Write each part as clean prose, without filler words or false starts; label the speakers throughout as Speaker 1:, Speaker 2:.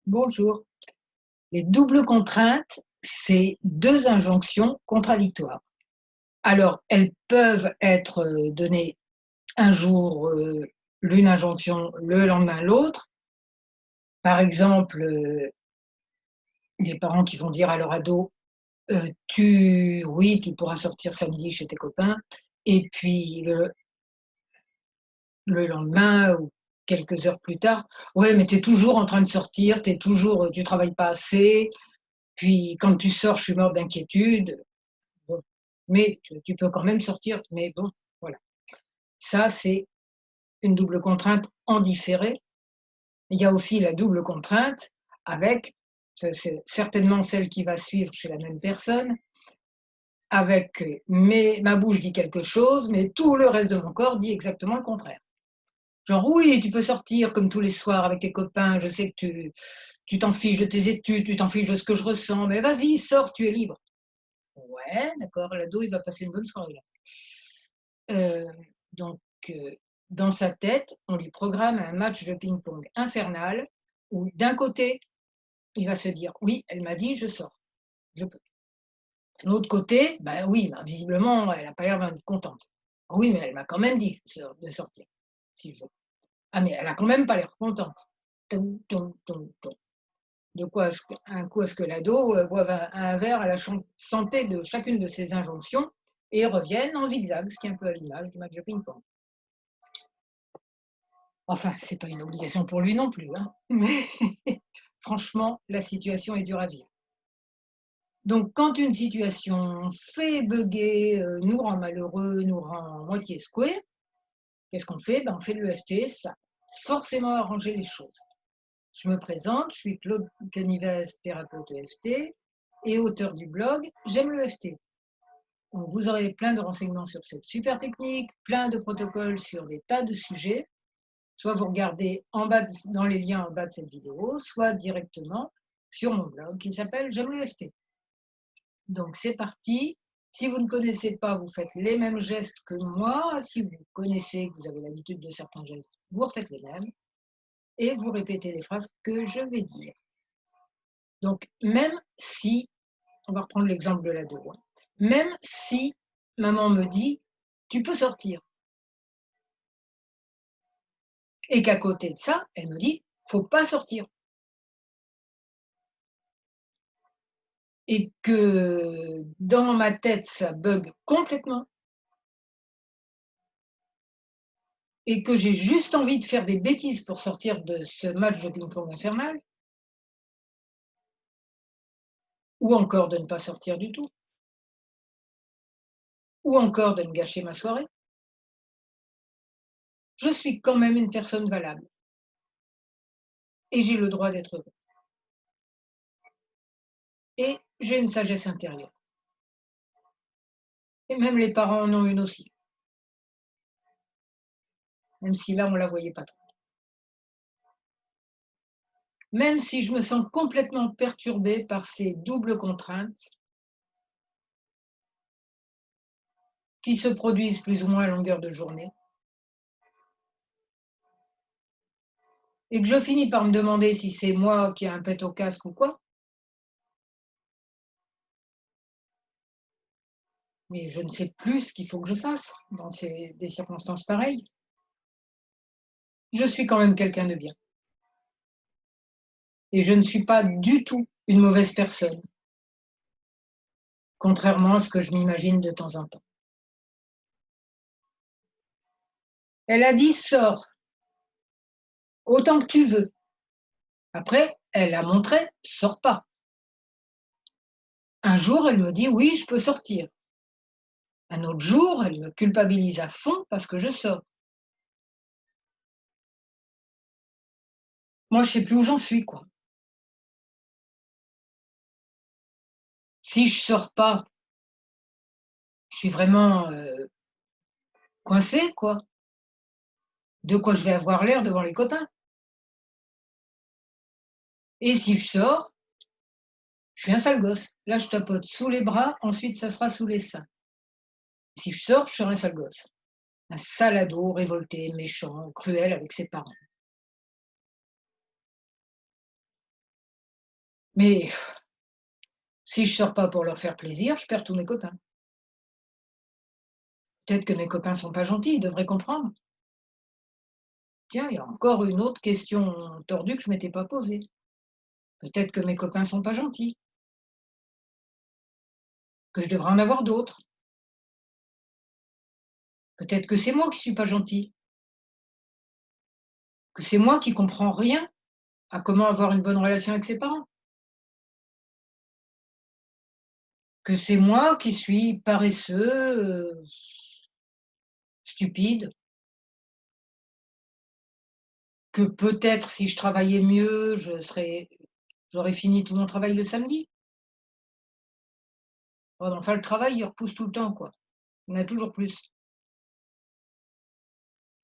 Speaker 1: Bonjour. Les doubles contraintes, c'est 2 injonctions contradictoires. Alors, elles peuvent être, données un jour, l'une injonction, le lendemain l'autre. Par exemple, des parents qui vont dire à leur ado: «Tu oui, tu pourras sortir samedi chez tes copains» et puis le lendemain ou quelques heures plus tard: «Ouais, mais tu es toujours en train de sortir, tu es toujours, tu travailles pas assez, puis quand tu sors, je suis morte d'inquiétude». Bon, mais tu peux quand même sortir, mais bon, voilà. Ça, c'est une double contrainte en différé. Il y a aussi la double contrainte avec, c'est certainement celle qui va suivre chez la même personne, avec, mais ma bouche dit quelque chose, mais tout le reste de mon corps dit exactement le contraire. Genre: «Oui, tu peux sortir comme tous les soirs avec tes copains, je sais que tu t'en fiches de tes études, tu t'en fiches de ce que je ressens, mais vas-y, sors, tu es libre». Ouais, d'accord, l'ado, il va passer une bonne soirée là. Heu, donc dans sa tête, on lui programme un match de ping-pong infernal où d'un côté, il va se dire: «Oui, elle m'a dit, je sors, je peux». De l'autre côté, bah, oui, ben, visiblement, elle a pas l'air d'être contente. «Ah oui, mais elle m'a quand même dit de sortir, si je veux». «Ah mais elle a quand même pas l'air contente». Toum, toum, toum, toum. De quoi à ce que un coup à ce que l'ado, boive un verre à la santé de chacune de ses injonctions et revienne en zigzag, ce qui est un peu à l'image du match de ping-pong. Enfin, c'est pas une obligation pour lui non plus, hein, mais franchement, la situation est dure à vivre. Donc quand une situation fait bugger, nous rend malheureux, nous rend moitié secoués, qu'est-ce qu'on fait? Ben, on fait de l'EFT, ça a forcément arrangé les choses. Je me présente, je suis Claude Canivez, thérapeute EFT et auteur du blog «J'aime l'EFT». Donc vous aurez plein de renseignements sur cette super technique, plein de protocoles sur des tas de sujets. Soit vous regardez en bas dans les liens en bas de cette vidéo, soit directement sur mon blog qui s'appelle J'aime le FT. Donc c'est parti. Si vous ne connaissez pas, vous faites les mêmes gestes que moi. Si vous connaissez, que vous avez l'habitude de certains gestes, vous refaites les mêmes et vous répétez les phrases que je vais dire. Donc même si, on va reprendre l'exemple de l'ado, hein, même si maman me dit, tu peux sortir, et qu'à côté de ça, elle me dit, faut pas sortir. Et que dans ma tête, ça bug complètement et que j'ai juste envie de faire des bêtises pour sortir de ce match de ping-pong infernal ou encore de ne pas sortir du tout, ou encore de me gâcher ma soirée, je suis quand même une personne valable et j'ai le droit d'être heureux et j'ai une sagesse intérieure et même les parents en ont une aussi, même si là, on la voyait pas trop. Même si je me sens complètement perturbée par ces doubles contraintes qui se produisent plus ou moins à longueur de journée, et que je finis par me demander si c'est moi qui ai un pet au casque ou quoi, mais je ne sais plus ce qu'il faut que je fasse dans des circonstances pareilles. Je suis quand même quelqu'un de bien et je ne suis pas du tout une mauvaise personne, contrairement à ce que je m'imagine de temps en temps. Elle a dit: «Sors, autant que tu veux». Après, elle a montré: «Sors pas». Un jour, elle me dit: «Oui, je peux sortir». Un autre jour, elle me culpabilise à fond parce que je sors. Moi, je sais plus où j'en suis, quoi. Si je sors pas, je suis vraiment, coincée, quoi. De quoi je vais avoir l'air devant les copains? Et si je sors, je suis un sale gosse. Là, je tapote sous les bras, ensuite ça sera sous les seins. Si je sors, je serai un sale gosse. Un sale ado, révolté, méchant, cruel avec ses parents. Mais si je sors pas pour leur faire plaisir, je perds tous mes copains. Peut-être que mes copains sont pas gentils, ils devraient comprendre. Tiens, il y a encore une autre question tordue que je m'étais pas posée. Peut-être que mes copains sont pas gentils, que je devrais en avoir d'autres. Peut-être que c'est moi qui suis pas gentil, que c'est moi qui comprends rien à comment avoir une bonne relation avec ses parents, que c'est moi qui suis paresseux, stupide, que peut-être si je travaillais mieux, j'aurais fini tout mon travail le samedi. Ouais, enfin le travail, il repousse tout le temps, quoi. Il y en a toujours plus.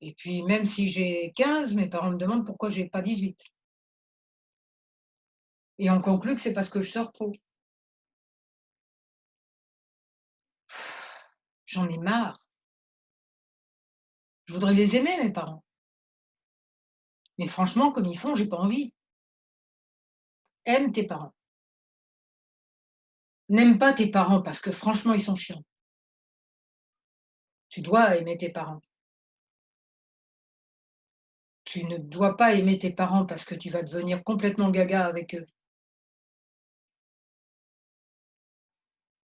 Speaker 1: Et puis même si j'ai 15, mes parents me demandent pourquoi j'ai pas 18. Et on conclut que c'est parce que je sors trop. J'en ai marre. Je voudrais les aimer, mes parents. Mais franchement, comme ils font, j'ai pas envie. Aime tes parents. N'aime pas tes parents parce que franchement, ils sont chiants. Tu dois aimer tes parents. Tu ne dois pas aimer tes parents parce que tu vas devenir complètement gaga avec eux.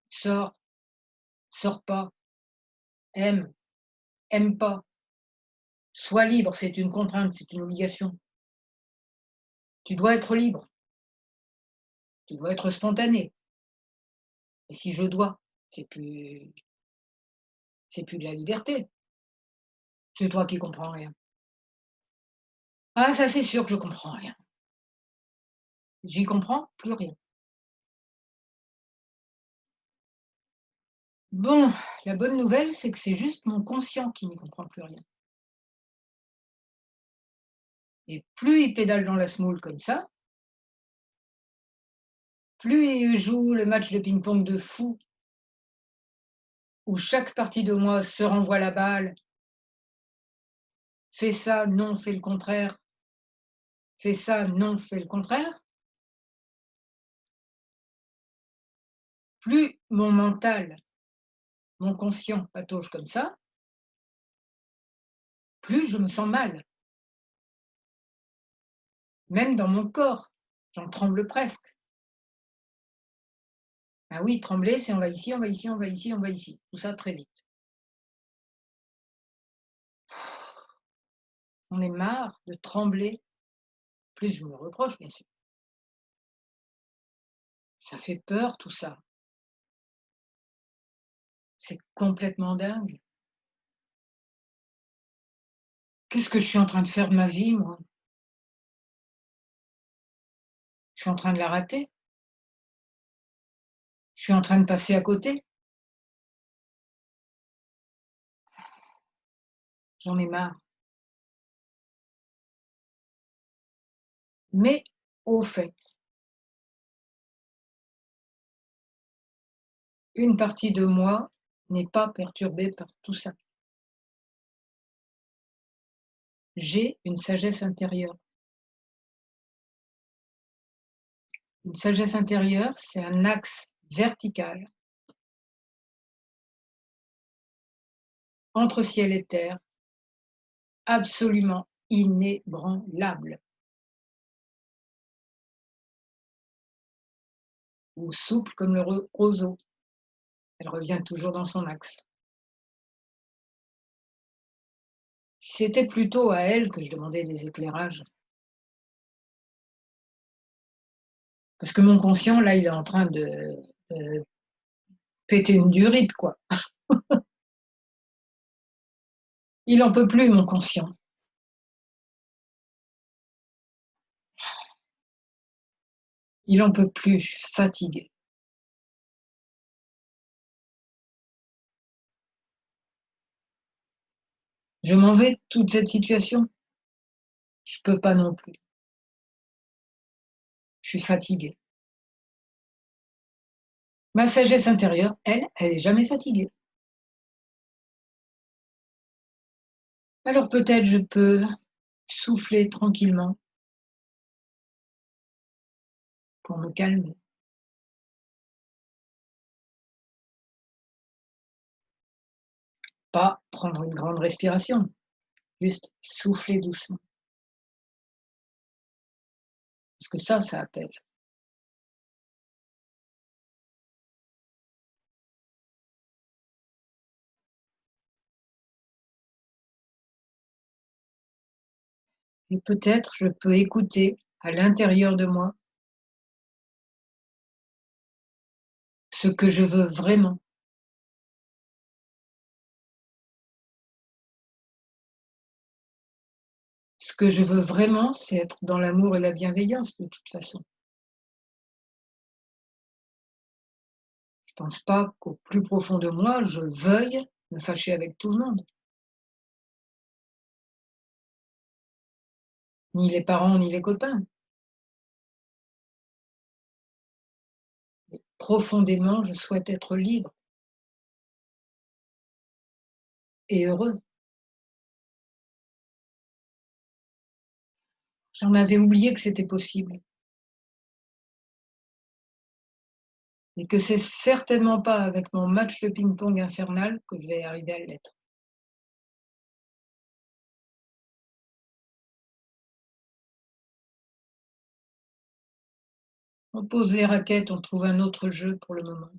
Speaker 1: Sors, sors pas, aime, aime pas. Sois libre, c'est une contrainte, c'est une obligation. Tu dois être libre, tu dois être spontané. Et si je dois, c'est plus c'est plus de la liberté. C'est toi qui comprends rien. Ah ça, c'est sûr que je comprends rien. J'y comprends plus rien. Bon, la bonne nouvelle, c'est que c'est juste mon conscient qui n'y comprend plus rien. Et plus il pédale dans la semoule comme ça, plus il joue le match de ping-pong de fou où chaque partie de moi se renvoie la balle, fais ça, non, fais le contraire, fais ça, non, fais le contraire, plus mon mental, mon conscient patauge comme ça, plus je me sens mal, même dans mon corps, j'en tremble presque. Ah oui, trembler, c'est on va ici, on va ici, on va ici, on va ici, tout ça très vite. On est marre de trembler, plus je me reproche, bien sûr. Ça fait peur tout ça, c'est complètement dingue. Qu'est-ce que je suis en train de faire de ma vie, moi? Je suis en train de la rater? Je suis en train de passer à côté? J'en ai marre. Mais au fait, une partie de moi n'est pas perturbée par tout ça. J'ai une sagesse intérieure. Une sagesse intérieure, c'est un axe vertical entre ciel et terre, absolument inébranlable, ou souple comme le roseau. Elle revient toujours dans son axe. C'était plutôt à elle que je demandais des éclairages. Parce que mon conscient, là, il est en train de péter une durite, quoi. Il en peut plus, mon conscient. Il en peut plus, je suis fatiguée. Je m'en vais de toute cette situation? Je peux pas non plus. Je suis fatiguée. Ma sagesse intérieure, elle est jamais fatiguée. Alors peut-être je peux souffler tranquillement pour me calmer. Pas prendre une grande respiration, juste souffler doucement, parce que ça apaise. Et peut-être je peux écouter à l'intérieur de moi ce que je veux vraiment. Ce que je veux vraiment, c'est être dans l'amour et la bienveillance de toute façon. Je pense pas qu'au plus profond de moi, je veuille me fâcher avec tout le monde, ni les parents, ni les copains. Mais profondément, je souhaite être libre et heureux. J'en avais oublié que c'était possible et que c'est certainement pas avec mon match de ping-pong infernal que je vais arriver à l'être. On pose les raquettes, on trouve un autre jeu pour le moment.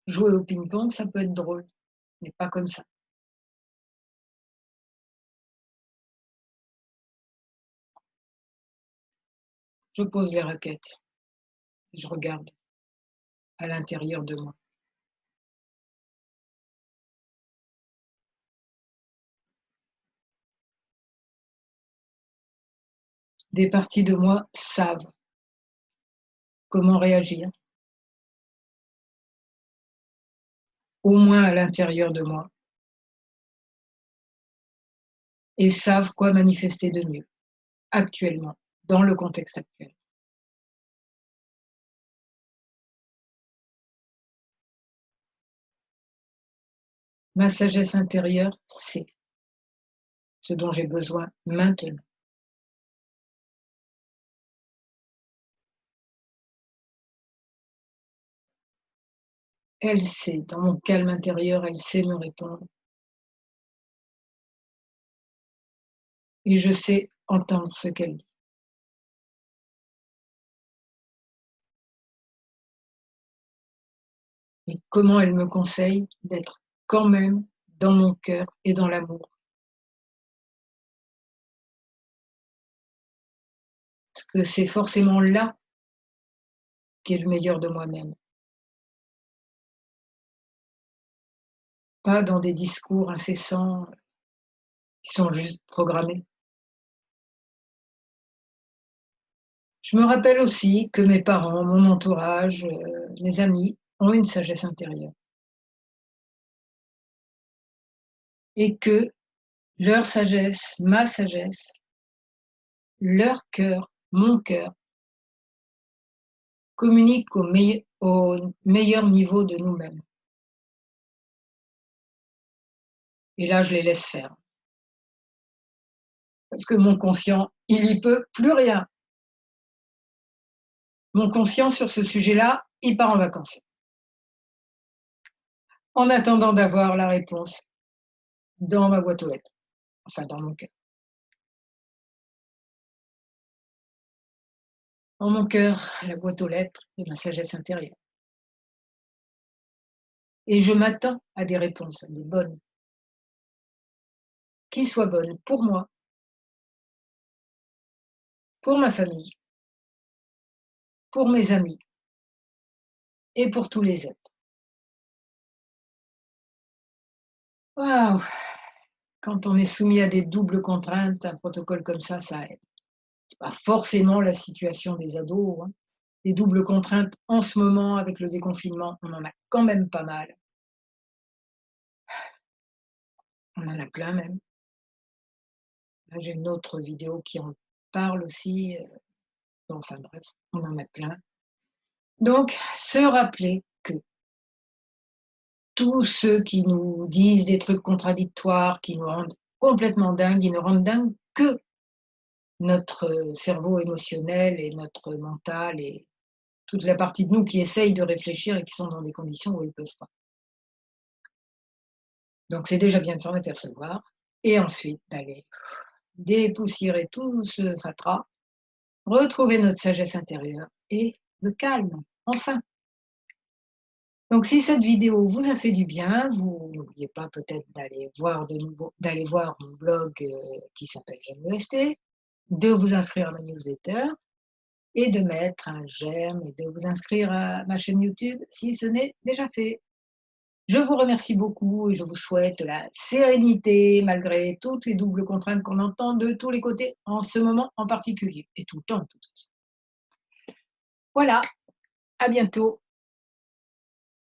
Speaker 1: Jouer au ping-pong, ça peut être drôle, mais pas comme ça. Je pose les raquettes et je regarde à l'intérieur de moi. Des parties de moi savent comment réagir, au moins à l'intérieur de moi, et savent quoi manifester de mieux, actuellement, dans le contexte actuel. Ma sagesse intérieure sait ce dont j'ai besoin maintenant. Elle sait, dans mon calme intérieur, elle sait me répondre. Et je sais entendre ce qu'elle dit. Et comment elle me conseille d'être quand même dans mon cœur et dans l'amour. Parce que c'est forcément là qu'est le meilleur de moi-même. Pas dans des discours incessants qui sont juste programmés. Je me rappelle aussi que mes parents, mon entourage, mes amis ont une sagesse intérieure et que leur sagesse, ma sagesse, leur cœur, mon cœur, communiquent au meilleur niveau de nous-mêmes. Et là, je les laisse faire. Parce que mon conscient, il y peut plus rien. Mon conscient sur ce sujet-là, il part en vacances. En attendant d'avoir la réponse dans ma boîte aux lettres, enfin dans mon cœur. Dans mon cœur, la boîte aux lettres de ma sagesse intérieure. Et je m'attends à des réponses, à des bonnes, qui soient bonnes pour moi, pour ma famille, pour mes amis et pour tous les êtres. Waouh! Quand on est soumis à des doubles contraintes, un protocole comme ça aide. C'est pas forcément la situation des ados, hein. Les doubles contraintes en ce moment avec le déconfinement, on en a quand même pas mal. On en a plein même. Là, j'ai une autre vidéo qui en parle aussi, enfin bref, on en a plein. Donc, se rappeler que tous ceux qui nous disent des trucs contradictoires, qui nous rendent complètement dingues, ils nous rendent dingues que notre cerveau émotionnel et notre mental et toute la partie de nous qui essaye de réfléchir et qui sont dans des conditions où ils ne peuvent pas. Donc c'est déjà bien de s'en apercevoir et ensuite d'aller dépoussiérer tout ce fatras, retrouver notre sagesse intérieure et le calme, enfin. Donc si cette vidéo vous a fait du bien, vous n'oubliez pas peut-être d'aller voir mon blog, qui s'appelle J'aime l'EFT, de vous inscrire à ma newsletter et de mettre un j'aime et de vous inscrire à ma chaîne YouTube si ce n'est déjà fait. Je vous remercie beaucoup et je vous souhaite la sérénité malgré toutes les doubles contraintes qu'on entend de tous les côtés en ce moment en particulier et tout le temps de toute façon. Voilà, à bientôt.